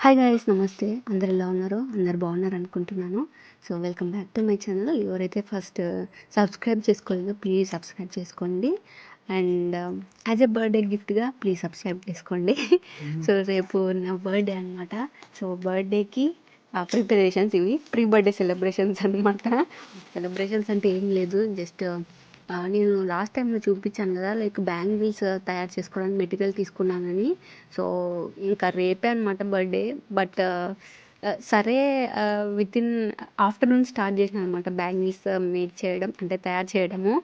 Hi guys, నమస్తే. అందరు ఎలా ఉన్నారు? అందరు బాగున్నారు అనుకుంటున్నాను. So welcome back to my channel. ఎవరైతే ఫస్ట్ సబ్స్క్రైబ్ చేసుకోలేదో ప్లీజ్ సబ్స్క్రైబ్ చేసుకోండి. అండ్ యాజ్ ఎ బర్త్డే గిఫ్ట్గా ప్లీజ్ సబ్స్క్రైబ్ చేసుకోండి. సో రేపు నా బర్త్డే అనమాట. సో బర్త్డేకి ప్రిపరేషన్స్ ఇవి ప్రీ బర్త్డే సెలబ్రేషన్స్ అనమాట. సెలబ్రేషన్స్ అంటే ఏం లేదు, జస్ట్ నేను లాస్ట్ టైంలో చూపించాను కదా, లైక్ బ్యాంగిల్స్ తయారు చేసుకోవడానికి మెటీరియల్ తీసుకున్నానని. సో ఇంకా రేపే అనమాట బర్త్డే. బట్ సరే, వితిన్ ఆఫ్టర్నూన్ స్టార్ట్ చేసిన అనమాట బ్యాంగిల్స్ మేక్ చేయడం, అంటే తయారు చేయడము.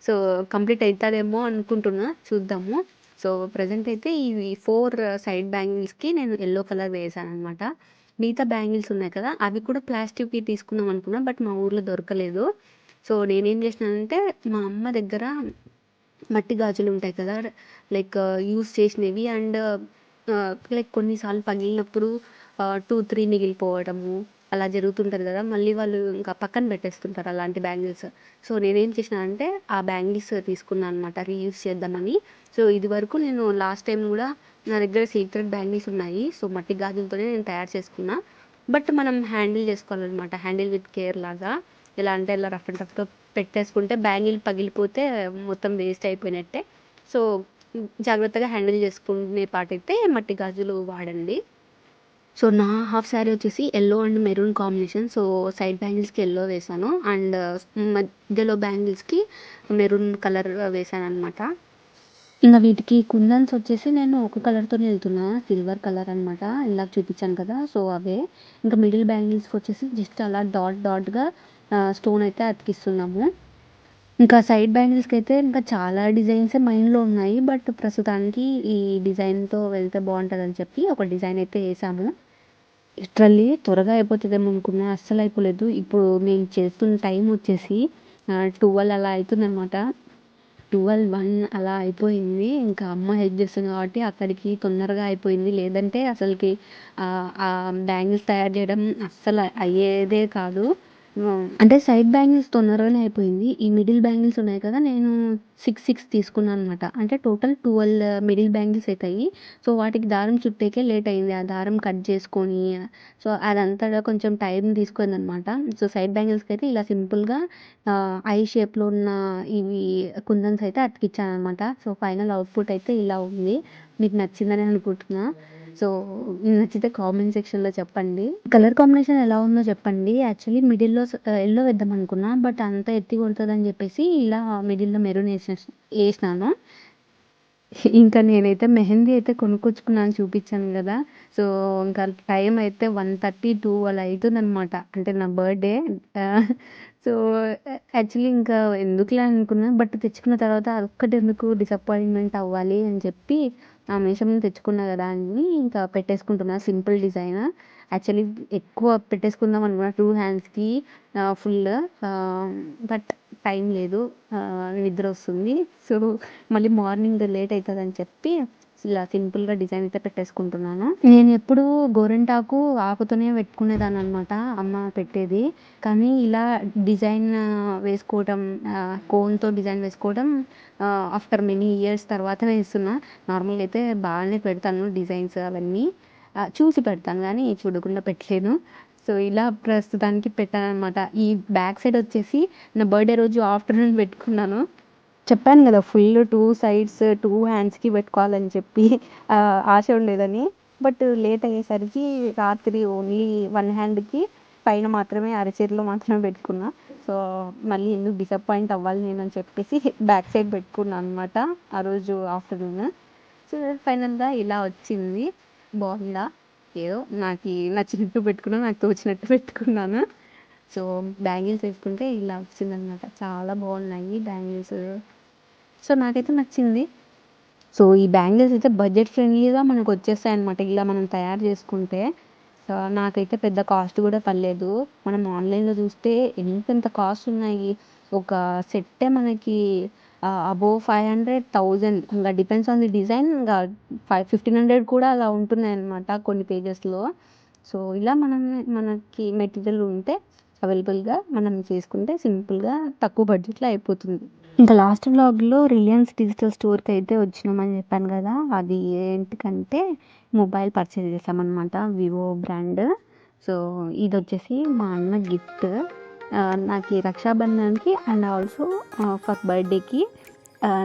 సో కంప్లీట్ అవుతుందేమో అనుకుంటున్నా, చూద్దాము. సో ప్రజెంట్ అయితే ఇవి 4 సైడ్ బ్యాంగిల్స్కి నేను ఎల్లో కలర్ వేసాను అనమాట. మిగతా బ్యాంగిల్స్ ఉన్నాయి కదా, అవి కూడా ప్లాస్టిక్వి తీసుకుందాం అనుకున్నా, బట్ మా ఊర్లో దొరకలేదు. సో నేనేం చేసినానంటే, మా అమ్మ దగ్గర మట్టి గాజులు ఉంటాయి కదా, లైక్ యూస్ చేసినవి. అండ్ లైక్ కొన్నిసార్లు పగిలినప్పుడు 2-3 మిగిలిపోవడము అలా జరుగుతుంటుంది కదా, మళ్ళీ వాళ్ళు ఇంకా పక్కన పెట్టేస్తుంటారు అలాంటి బ్యాంగిల్స్. సో నేనేం చేసిన అంటే ఆ బ్యాంగిల్స్ తీసుకున్నాను అనమాట, రీయూస్ చేద్దామని. సో ఇది వరకు నేను లాస్ట్ టైం కూడా నా దగ్గర సీక్రెట్ బ్యాంగిల్స్ ఉన్నాయి. సో మట్టి గాజులతోనే నేను తయారు చేసుకున్నా. బట్ మనం హ్యాండిల్ చేసుకోవాలన్నమాట, హ్యాండిల్ విత్ కేర్ లాగా. ఎలా అంటే ఇలా రఫ్ అండ్ టఫ్గా పెట్టేసుకుంటే బ్యాంగిల్ పగిలిపోతే మొత్తం వేస్ట్ అయిపోయినట్టే. సో జాగ్రత్తగా హ్యాండిల్ చేసుకునే పాటైతే మట్టి గాజులు వాడండి. సో నా హాఫ్ శారీ వచ్చేసి yellow and maroon combination. So side బ్యాంగిల్స్కి ఎల్లో వేసాను, అండ్ మధ్యలో బ్యాంగిల్స్కి మెరూన్ కలర్ వేసాను అనమాట. ఇంకా వీటికి కుందన్స్ వచ్చేసి నేను ఒక కలర్తోనే వెళ్తున్నా, సిల్వర్ కలర్ అనమాట, ఇందాక చూపించాను కదా. సో అవే. ఇంకా మిడిల్ బ్యాంగిల్స్కి వచ్చేసి జస్ట్ అలా డాట్ డాట్గా స్టోన్ అయితే అతికిస్తున్నాము. ఇంకా సైడ్ బ్యాంగిల్స్కి అయితే ఇంకా చాలా డిజైన్సే మైండ్లో ఉన్నాయి, బట్ ప్రస్తుతానికి ఈ డిజైన్తో వెళ్తే బాగుంటుందని చెప్పి ఒక డిజైన్ అయితే వేసాము. లిటరల్లీ త్వరగా అయిపోతుందేమో అనుకున్నా, అస్సలు అయిపోలేదు. ఇప్పుడు నేను చేస్తున్న టైం వచ్చేసి 12 అలా అవుతుందన్నమాట. 12-1 అలా అయిపోయింది. ఇంకా అమ్మ హెల్ప్ చేస్తుంది కాబట్టి అక్కడికి తొందరగా అయిపోయింది. లేదంటే అసలుకి ఆ బ్యాంగిల్స్ తయారు చేయడం అస్సలు అయ్యేదే కాదు. అంటే సైడ్ బ్యాంగిల్స్ తొందరగానే అయిపోయింది. ఈ మిడిల్ బ్యాంగిల్స్ ఉన్నాయి కదా, నేను 6 తీసుకున్నాను అనమాట. అంటే టోటల్ 12 మిడిల్ బ్యాంగిల్స్ అవుతాయి. సో వాటికి దారం చుట్టేకే లేట్ అయింది, ఆ దారం కట్ చేసుకొని. సో అదంతా కొంచెం టైం తీసుకుంది అనమాట. సో సైడ్ బ్యాంగిల్స్కి అయితే ఇలా సింపుల్గా ఐ షేప్లో ఉన్న ఇవి కుందన్స్ అయితే అతికిచ్చాను అనమాట. సో ఫైనల్ అవుట్పుట్ అయితే ఇలా ఉంది. మీకు నచ్చిందని అనుకుంటున్నా. సో నచ్చితే కామెంట్ సెక్షన్లో చెప్పండి. కలర్ కాంబినేషన్ ఎలా ఉందో చెప్పండి. యాక్చువల్లీ మిడిల్లో ఎల్లో వేద్దాం అనుకున్నా, బట్ అంత ఎత్తి కొడుతుందని చెప్పేసి ఇలా మిడిల్లో మెరూన్ వేసినాను. ఇంకా నేనైతే మెహందీ అయితే కొనుక్కొచ్చుకున్నాను, చూపించాను కదా. సో ఇంకా టైం అయితే 1:30-2 అలా అవుతుందన్నమాట, అంటే నా బర్త్డే. సో యాక్చువల్లీ ఇంకా ఎందుకులే అనుకున్నా, బట్ తెచ్చుకున్న తర్వాత అదొక్కటి ఎందుకు డిసప్పాయింట్మెంట్ అవ్వాలి అని చెప్పి ఆ మీషోలో తెచ్చుకున్నా కదా అని ఇంకా పెట్టేసుకుంటున్నా సింపుల్ డిజైన్. యాక్చువల్లీ ఎక్కువ పెట్టేసుకుందాం అనుకున్నా 2 హ్యాండ్స్కి ఫుల్, బట్ టైం లేదు, నిద్ర వస్తుంది. సో మళ్ళీ మార్నింగ్ లేట్ అవుతుందని చెప్పి ఇలా సింపుల్గా డిజైన్ అయితే పెట్టేసుకుంటున్నాను. నేను ఎప్పుడు గోరింటాకు ఆకుతోనే పెట్టుకునేదాన్ని అనమాట, అమ్మ పెట్టేది. కానీ ఇలా డిజైన్ వేసుకోవడం, కోన్తో డిజైన్ వేసుకోవడం ఆఫ్టర్ మెనీ ఇయర్స్ తర్వాత వేస్తున్నా. నార్మల్గా అయితే బాగానే పెడతాను డిజైన్స్ అవన్నీ, చూసి పెడతాను కానీ చూడకుండా పెట్టలేను. సో ఇలా ప్రస్తుతానికి పెట్టాను అనమాట. ఈ బ్యాక్ సైడ్ వచ్చేసి నా బర్త్డే రోజు ఆఫ్టర్నూన్ పెట్టుకున్నాను. చెప్పాను కదా ఫుల్ 2 సైడ్స్ 2 హ్యాండ్స్కి పెట్టుకోవాలని చెప్పి ఆశ ఉండేదని. బట్ లేట్ అయ్యేసరికి రాత్రి ఓన్లీ 1 హ్యాండ్కి పైన మాత్రమే, అరచేతిలో మాత్రమే పెట్టుకున్నా. సో మళ్ళీ ఎందుకు డిసప్పాయింట్ అవ్వాలి నేను అని చెప్పేసి బ్యాక్ సైడ్ పెట్టుకున్నాను అనమాట ఆ రోజు ఆఫ్టర్నూన్. సో ఫైనల్గా ఇలా వచ్చింది. బాగుందా? ఏదో నాకు నచ్చినట్టు పెట్టుకున్నాను, నాకు తోచినట్టు పెట్టుకున్నాను. సో బ్యాంగిల్స్ వేసుకుంటే ఇలా వచ్చిందనమాట, చాలా బాగున్నాయి బ్యాంగిల్స్. సో నాకైతే నచ్చింది. సో ఈ బ్యాంగిల్స్ అయితే బడ్జెట్ ఫ్రెండ్లీగా మనకు వచ్చేస్తాయి అనమాట, ఇలా మనం తయారు చేసుకుంటే. సో నాకైతే పెద్ద కాస్ట్ కూడా పడలేదు. మనం ఆన్లైన్లో చూస్తే ఎంతెంత కాస్ట్ ఉన్నాయి. ఒక సెట్టే మనకి అబోవ్ 500-1000, ఇంకా డిపెండ్స్ ఆన్ ది డిజైన్. ఇంకా 1500 కూడా అలా ఉంటున్నాయి అనమాట కొన్ని పేజెస్లో. సో ఇలా మనకి మెటీరియల్ ఉంటే అవైలబుల్గా మనం చేసుకుంటే సింపుల్గా తక్కువ బడ్జెట్లో అయిపోతుంది. ఇంకా లాస్ట్ వ్లాగ్‌లో రిలయన్స్ డిజిటల్ స్టోర్‌కైతే వచ్చినామని చెప్పాను కదా! అది ఏంటికంటే మొబైల్ పర్చేజ్ చేశామనమాట. Vivo brand. సో, ఇదొచ్చేసి మా అన్న గిఫ్ట్. నాకి రక్షాబంధన్‌కి అండ్ ఆల్సో ఫర్ బర్త్‌డేకి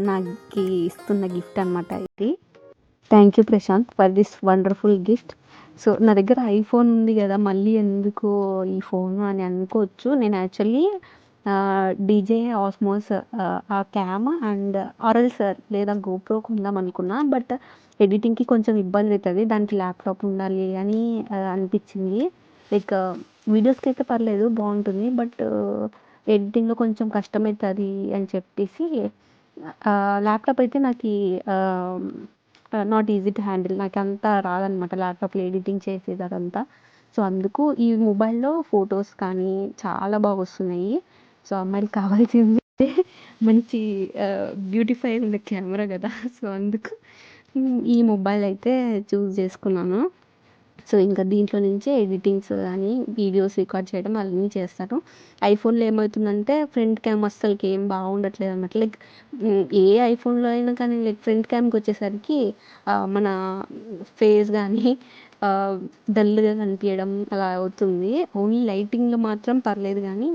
నాకి ఇస్తున్న గిఫ్ట్ అనమాట ఇది. Thank you Prashanth for this wonderful gift. So, నా దగ్గర ఐఫోన్ ఉంది గదా! మళ్ళీ ఎందుకు ఈ ఫోను అని అనుకోవచ్చు. నేను యాక్చువల్లీ డీజే ఆస్మోస్ ఆ క్యామ్ అండ్ ఆర్ఎల్స్ లేదా గోప్రో కొందామనుకున్నా. బట్ ఎడిటింగ్‌కి కొంచెం ఇబ్బందయితది. దానికి ల్యాప్‌టాప్ ఉండాలి అని అనిపిచ్చింది. లైక్ వీడియోస్‌కైతే పర్లేదు బావుంటుంది. బట్ ఎడిటింగ్‌లో కొంచెం కష్టమైతది అని చెప్పేసి ల్యాప్‌టాప్ అయితే నాకీ ఆహ్, నాట్ ఈజీ టు హ్యాండిల్. నాకంతా రాదనమాట ల్యాప్‌టాప్‌లో ఎడిటింగ్ చేసేది అదంతా. సో, అందుకు ఈ మొబైల్‌లో ఫోటోస్ కానీ చాలా బాగొస్తున్నాయి. సో, అమ్మాయిలకి కావాల్సింది మంచి బ్యూటిఫై ఉన్న కెమెరా గదా! సో, అందుకు ఈ మొబైల్ అయితే చూజ్ చేసుకున్నాను. సో, ఇంకా దీంట్లో నుంచే ఎడిటింగ్స్ గానీ, వీడియోస్ రికార్డ్ చేయడం అన్నీ చేస్తాను. ఐఫోన్‌లో ఏమవుతుందంటే ఫ్రంట్ క్యామ్ అస్సలకి ఏం బాగుండట్లేదనమాట. లైక్ ఏ ఐఫోన్‌లో అయినా కానీ లైక్ ఫ్రంట్ క్యామ్‌కొచ్చేసరికి మన ఫేస్ గానీ డల్‌గా కనిపియడం అలా అవుతుంది. ఓన్లీ లైటింగ్‌లో మాత్రం పర్లేదు గానీ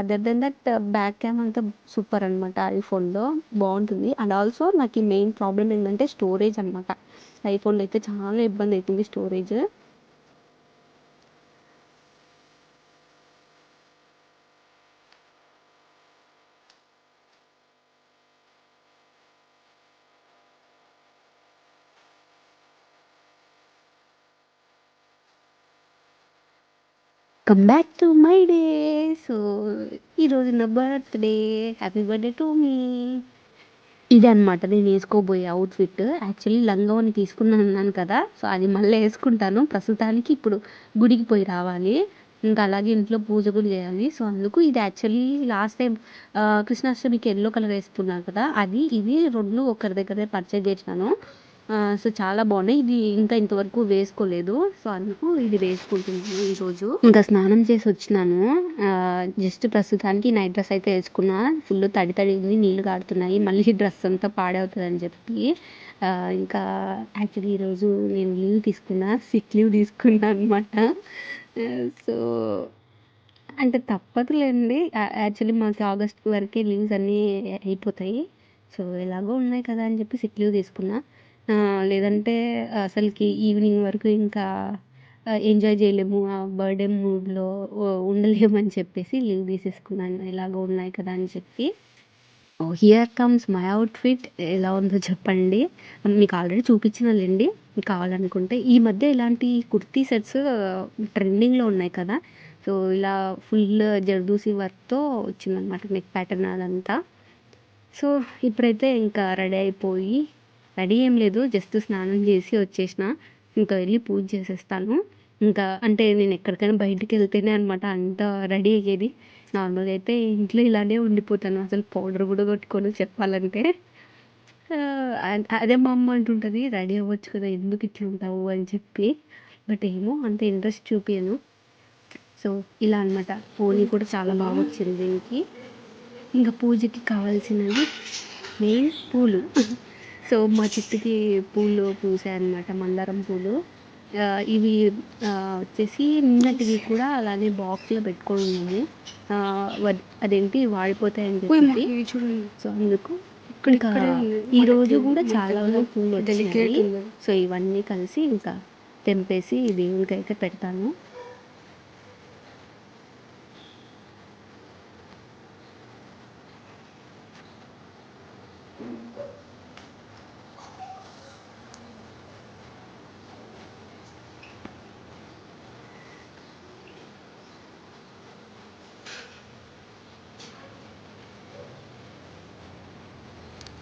other than that back cam అంతా సూపర్ అనమాట ఐఫోన్‌లో బావుంటుంది. అండ్ ఆల్సో నాకీ మెయిన్ ప్రాబ్లమ్ ఏంటంటే స్టోరేజ్ అనమాట. ఐఫోన్‌లో అయితే చాలా ఇబ్బందయితుంది storage. Come back to my day. So, ఈరోజు నా birthday. Happy birthday to me. ఇదే అనమాట నేను వేసుకోబోయే అవుట్‌ఫిట్. యాక్చువల్లీ లంగావోణి తీసుకున్నానన్నాను కదా! సో, అది మళ్ళీ యేసుకుంటాను. ప్రస్తుతానికి ఇప్పుడు గుడికి పోయి రావాలి. ఇంకా అలాగే ఇంట్లో పూజ కూడా చేయాలి. సో, అందుకు ఇది యాక్చువల్లీ లాస్ట్ టైమ్ కృష్ణాష్టమికి యెల్లో కలర్ యేసుకున్నాను కదా! అది, ఇది 2 ఒకరి దగ్గరే పర్చేజ్ చేసినాను. సో, చాలా బాగున్నాయి. ఇది ఇంకా ఇంతవరకు వేసుకోలేదు. సో, అందుకు ఇది వేసుకుంటున్నాను ఈరోజు. ఇంకా స్నానం చేసి వచ్చినాను. జస్ట్ ప్రస్తుతానికి నైట్ డ్రెస్ అయితే యేసుకున్నా. ఫుల్ తడి తడి ఉంది. నీళ్ళు కారుతున్నాయి. మళ్ళీ డ్రెస్ అంతా పాడవుతదని చెప్పి ఇంకా యాక్చువల్లీ ఈరోజు నేను లీవ్ తీసుకున్నా. సిక్ లీవ్ తీసుకున్నా అనమాట. సో, అంటే తప్పదులేండి. యాక్చువల్లీ మాకు ఆగస్ట్ వరకే లీవ్స్ అన్నీ అయిపోతాయి. సో, ఎలాగో ఉన్నాయి కదా అని చెప్పి సిక్ లీవ్ తీసుకున్నా. లేదంటే అసలుకి ఈవినింగ్ వరకు ఇంకా ఎంజాయ్ చేయలేము. ఆ బర్త్‌డే మూడ్‌లో ఉండలేమని చెప్పేసి లీవ్ తీసేసుకున్నాను. ఎలాగో ఉన్నాయి కదా అని చెప్పి. ఓహ్! హియర్ కమ్స్ మై అవుట్‌ఫిట్ ఎలా ఉందో చెప్పండి. మీకు ఆల్రెడీ చూపించినాలెండి. మీకు కావాలనుకుంటే. ఈ మధ్య ఇలాంటి కుర్తీ సెట్స్ ట్రెండింగ్‌లో ఉన్నాయి కదా! సో, ఇలా ఫుల్ జర్దోసి వర్క్‌తో వచ్చిందనమాట నెక్ ప్యాటర్న్ అదంతా. సో, ఇప్పుడైతే ఇంకా రెడీ అయిపోయి రెడీ ఏం లేదు. జస్ట్ స్నానం చేసి వచ్చేసిన. ఇంకా వెళ్లి పూజ చేసేస్తాను. ఇంకా అంటే నేను ఎక్కడికైనా బయటికెళ్తేనే అనమాట అంత రెడీ అయ్యేది. నార్మల్‌గా అయితే ఇంట్లో ఇలానే ఉండిపోతాను. అసలు పౌడర్ కూడా కొట్టుకోను చెప్పాలంటే. అదే మా అమ్మ అంటుంటది, "రెడీ అవ్వచ్చు కదా! ఎందుకు ఇట్లుంటావు" అని చెప్పి. బట్ ఏమో అంత ఇంట్రెస్ట్ చూపియను. సో, ఇలా అనమాట. ఓణి కూడా చాలా బాగా వచ్చింది దీనికి. ఇంకా పూజకి కావాల్సినవి మెయిన్ పూలు. సో, మా చెట్టుకి పూలు పూసాయన్నమాట. మందారం పూలు. ఇవి వచ్చేసి నిన్నటివి కూడా అలానే బాక్స్‌లో పెట్టుకొని ఉన్నాము. అదేంటి వాడిపోతాయని చెప్పి. సో, అందుకు ఇంకా ఈరోజు కూడా చాలా పూలు వచ్చినాయి. సో, ఇవన్నీ కలిసి ఇంకా తెంపేసి దేవునికైతే పెడతాను.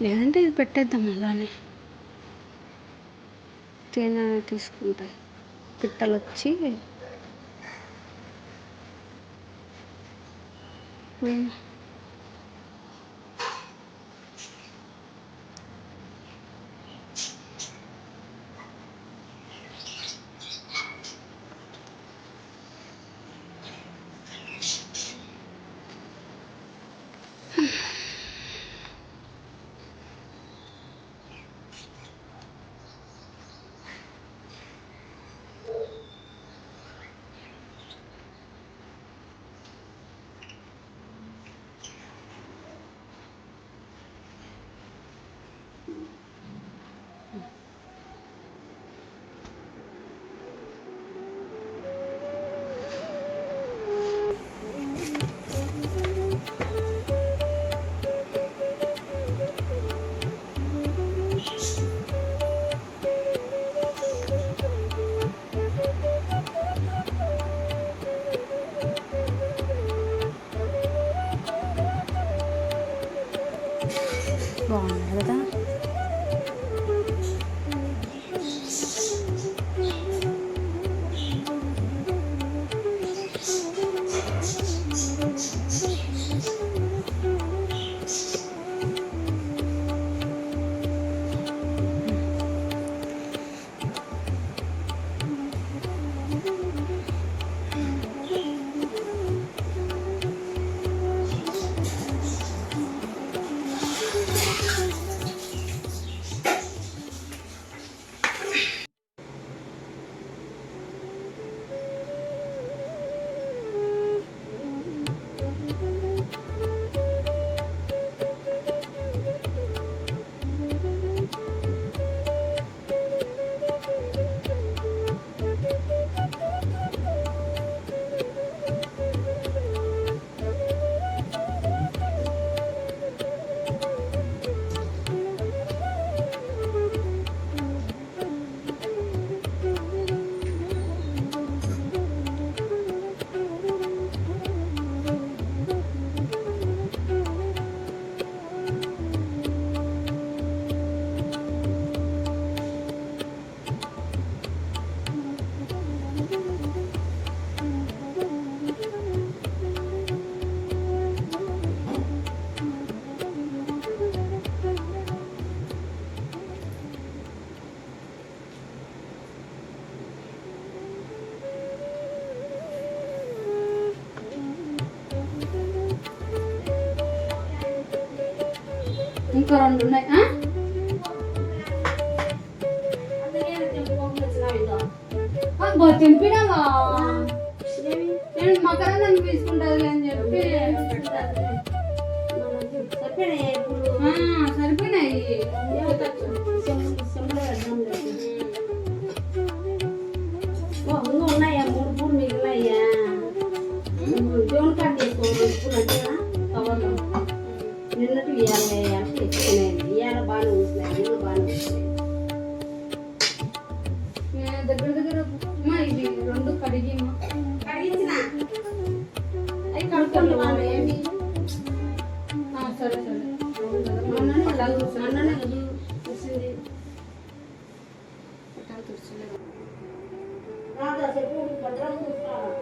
లేదంటే ఇది పెట్టేద్దాం అలానే. తేనె తీసుకుంటాయి పిట్టలు వచ్చి ఇంకా 2 ఉన్నాయి. తెంపినావా? నేను మకరాన్ని తీసుకుంటుంది అని చెప్పి సరిపోయినాయి. ఉన్నాయా 3 పూలు మిగిలినాయా? దేవుని కార్డు చేసుకోవాలి పూలు అంటే కవర్లో నిన్నట్టు ఇవాళ తెచ్చుకునేది. ఇవాళ బాగా ఉంటున్నాయి, నిన్న బాగా ఉంటున్నాయి. దగ్గర ఇది 2 కడిగించిన అవి కడుక్కోండి వాళ్ళు ఏమి. సరే సరే అన్ననే వచ్చింది చెప్పు భద్రం చూసుకోవాలి.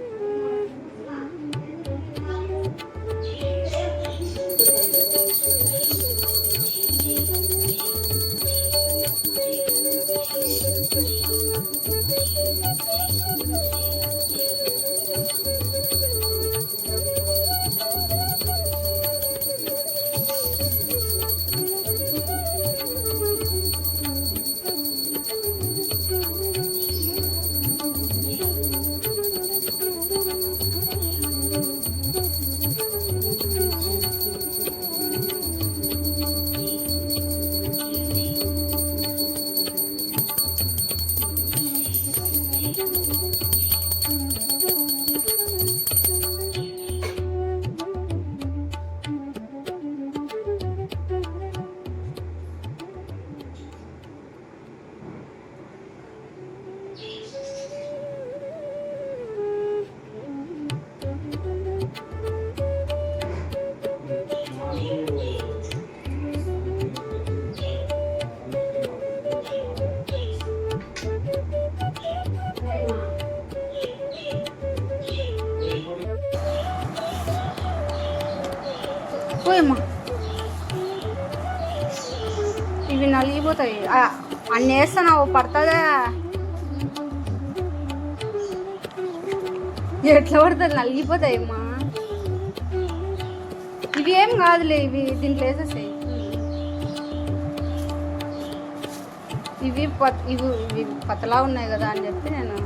పోయమ్మా. ఇవి నలిగిపోతాయి. అన్నీ వేస్తున్నావు పడుతుందా? ఎట్లా పడుతుంది? నలిగిపోతాయి అమ్మా. ఇవి ఏం కాదులే, ఇవి దీంట్లో వేసేసాయి. ఇవి ఇవి పతలా ఉన్నాయి కదా అని చెప్పి నేను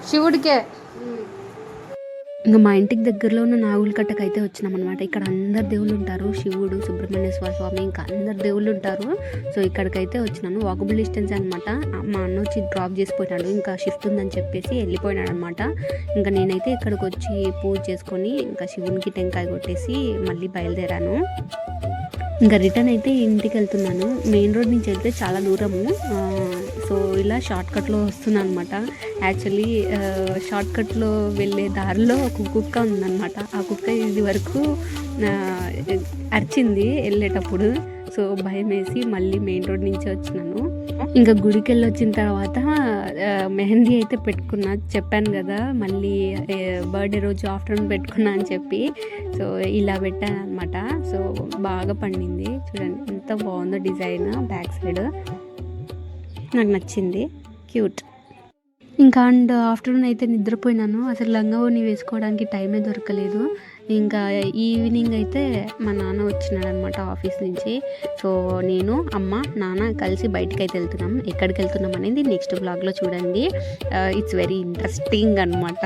శివుడికే. ఇంకా మా ఇంటికి దగ్గరలో ఉన్న నాగుల కట్టకు అయితే వచ్చినాం అనమాట. ఇక్కడ అందరు దేవుళ్ళు ఉంటారు, శివుడు, సుబ్రహ్మణ్యేశ్వర స్వామి, ఇంకా అందరు దేవుళ్ళు ఉంటారు. సో ఇక్కడికైతే వచ్చినాను. వాకబుల్ డిస్టెన్స్ అనమాట. మా అన్న వచ్చి డ్రాప్ చేసిపోయినాడు, ఇంకా షిఫ్ట్ ఉందని చెప్పేసి వెళ్ళిపోయినాడు అనమాట. ఇంకా నేనైతే ఇక్కడికి వచ్చి పూజ చేసుకొని ఇంకా శివునికి టెంకాయ కొట్టేసి మళ్ళీ బయలుదేరాను. ఇంకా రిటర్న్ అయితే ఇంటికి వెళ్తున్నాను. మెయిన్ రోడ్ నుంచి వెళ్తే చాలా దూరము. సో ఇలా షార్ట్కట్లో వస్తున్నాను అనమాట. యాక్చువల్లీ షార్ట్కట్లో వెళ్ళే దారిలో ఒక కుక్క ఉందన్నమాట. ఆ కుక్క ఇది వరకు అరిచింది వెళ్ళేటప్పుడు. సో భయం వేసి మళ్ళీ మెయిన్ రోడ్ నుంచి వచ్చినాను. ఇంకా గుడికి వెళ్ళి వచ్చిన తర్వాత మెహందీ అయితే పెట్టుకున్నా, చెప్పాను కదా మళ్ళీ బర్త్డే రోజు ఆఫ్టర్నూన్ పెట్టుకున్నా అని చెప్పి. సో ఇలా పెట్టాను అనమాట. సో బాగా పండింది, చూడండి ఎంత బాగుందో డిజైన్. బ్యాక్ సైడ్ నాకు నచ్చింది, క్యూట్. ఇంకా అండ్ ఆఫ్టర్నూన్ అయితే నిద్రపోయినాను. అసలు లంగావోని వేసుకోవడానికి టైమే దొరకలేదు. ఇంకా ఈవినింగ్ అయితే మా నాన్న వచ్చినాడు అనమాట ఆఫీస్ నుంచి. సో నేను, అమ్మ, నాన్న కలిసి బయటకు అయితే వెళ్తున్నాం. ఎక్కడికి వెళ్తున్నాం అనేది నెక్స్ట్ వ్లాగ్లో చూడండి. ఇట్స్ వెరీ ఇంట్రెస్టింగ్ అనమాట.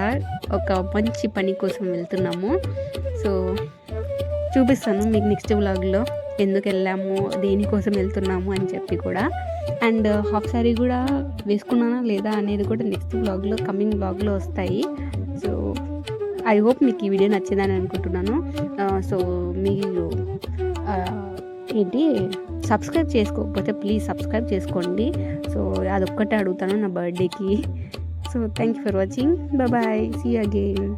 ఒక మంచి పని కోసం వెళ్తున్నాము. సో చూపిస్తాను మీకు నెక్స్ట్ వ్లాగ్లో ఎందుకు వెళ్ళాము, దేనికోసం వెళ్తున్నాము అని చెప్పి కూడా. అండ్ హాఫ్ సారీ కూడా వేసుకున్నానా లేదా అనేది కూడా నెక్స్ట్ వ్లాగ్లో, కమింగ్ వ్లాగ్లో వస్తాయి. సో ఐ హోప్ మీకు ఈ వీడియో నచ్చిందని అనుకుంటున్నాను. సో మీరు సబ్స్క్రైబ్ చేసుకోకపోతే ప్లీజ్ సబ్స్క్రైబ్ చేసుకోండి. సో అదొక్కటే అడుగుతాను నా బర్త్డేకి. So thank you for watching. Bye, see you again.